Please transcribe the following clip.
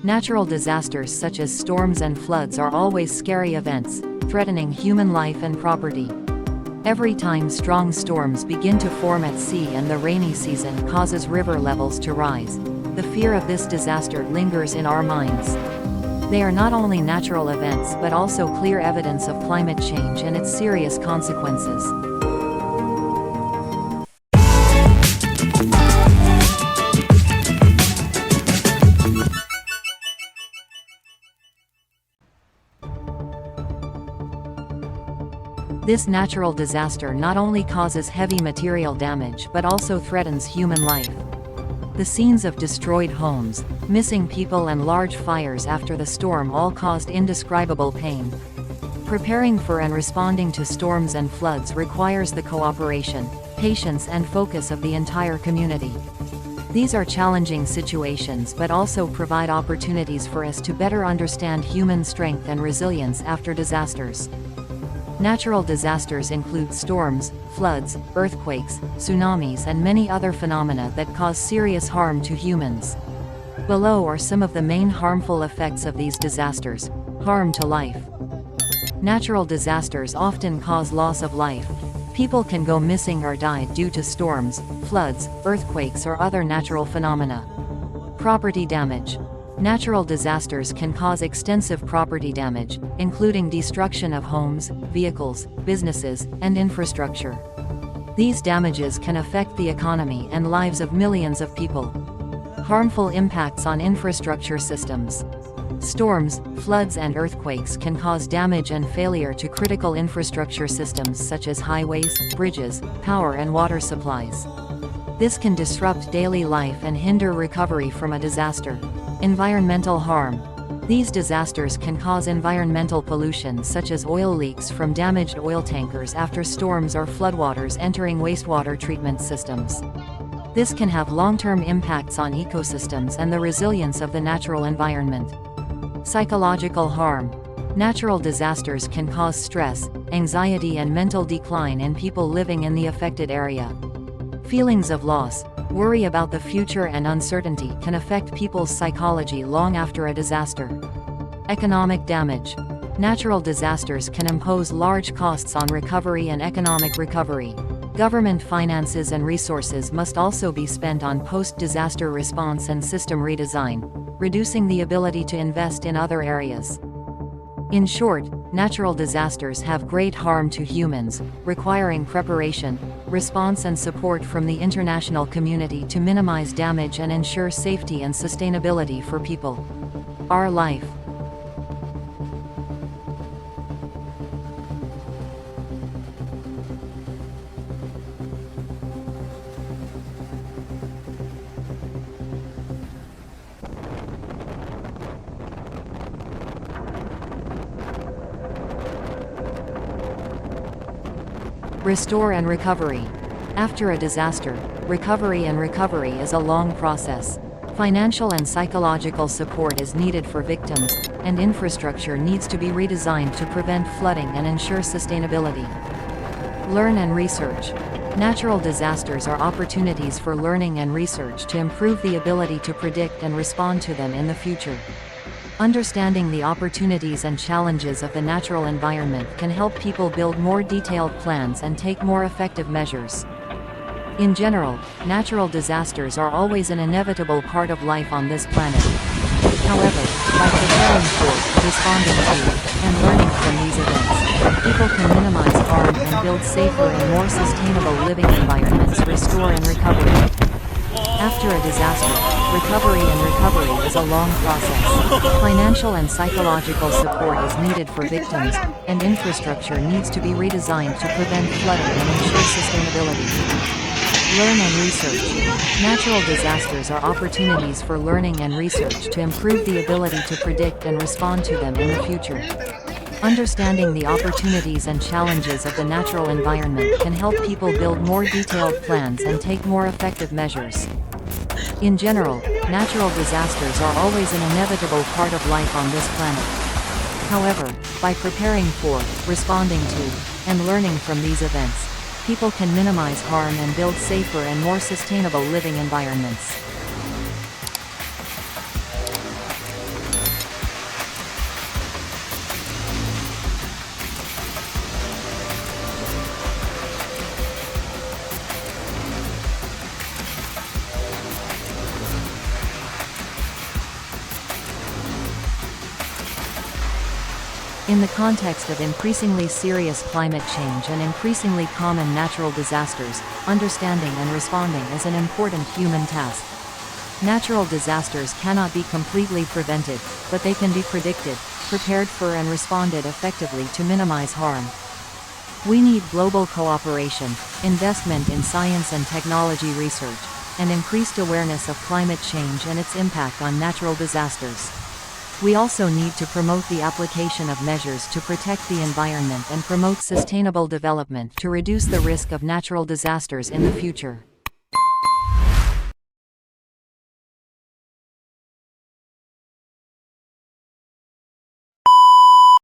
Natural disasters such as storms and floods are always scary events, threatening human life and property. Every time strong storms begin to form at sea and the rainy season causes river levels to rise, the fear of this disaster lingers in our minds. They are not only natural events but also clear evidence of climate change and its serious consequences. This natural disaster not only causes heavy material damage but also threatens human life. The scenes of destroyed homes, missing people and large fires after the storm all caused indescribable pain. Preparing for and responding to storms and floods requires the cooperation, patience and focus of the entire community. These are challenging situations but also provide opportunities for us to better understand human strength and resilience after disasters. Natural disasters include storms, floods, earthquakes, tsunamis and many other phenomena that cause serious harm to humans. Below are some of the main harmful effects of these disasters. Harm to life. Natural disasters often cause loss of life. People can go missing or die due to storms, floods, earthquakes or other natural phenomena. Property damage. Natural disasters can cause extensive property damage, including destruction of homes, vehicles, businesses, and infrastructure. These damages can affect the economy and lives of millions of people. Harmful impacts on infrastructure systems. Storms, floods and earthquakes can cause damage and failure to critical infrastructure systems such as highways, bridges, power and water supplies. This can disrupt daily life and hinder recovery from a disaster. Environmental harm. These disasters can cause environmental pollution such as oil leaks from damaged oil tankers after storms or floodwaters entering wastewater treatment systems. This can have long-term impacts on ecosystems and the resilience of the natural environment. Psychological harm. Natural disasters can cause stress, anxiety and mental decline in people living in the affected area. Feelings of loss, worry about the future and uncertainty can affect people's psychology long after a disaster. Economic damage. Natural disasters can impose large costs on recovery and economic recovery. Government finances and resources must also be spent on post-disaster response and system redesign, reducing the ability to invest in other areas. In short, natural disasters have great harm to humans, requiring preparation, response and support from the international community to minimize damage and ensure safety and sustainability for people. Our life. Restore and recovery. After a disaster, recovery is a long process. Financial and psychological support is needed for victims, and infrastructure needs to be redesigned to prevent flooding and ensure sustainability. Learn and research. Natural disasters are opportunities for learning and research to improve the ability to predict and respond to them in the future. Understanding the opportunities and challenges of the natural environment can help people build more detailed plans and take more effective measures. In general, natural disasters are always an inevitable part of life on this planet. However, by preparing for, responding to, and learning from these events, people can minimize harm and build safer and more sustainable living environments. Restore and recovery. After a disaster, recovery is a long process. Financial and psychological support is needed for victims, and infrastructure needs to be redesigned to prevent flooding and ensure sustainability. Learn and research. Natural disasters are opportunities for learning and research to improve the ability to predict and respond to them in the future. Understanding the opportunities and challenges of the natural environment can help people build more detailed plans and take more effective measures. In general, natural disasters are always an inevitable part of life on this planet. However, by preparing for, responding to, and learning from these events, people can minimize harm and build safer and more sustainable living environments. In the context of increasingly serious climate change and increasingly common natural disasters, understanding and responding is an important human task. Natural disasters cannot be completely prevented, but they can be predicted, prepared for and responded effectively to minimize harm. We need global cooperation, investment in science and technology research, and increased awareness of climate change and its impact on natural disasters. We also need to promote the application of measures to protect the environment and promote sustainable development to reduce the risk of natural disasters in the future.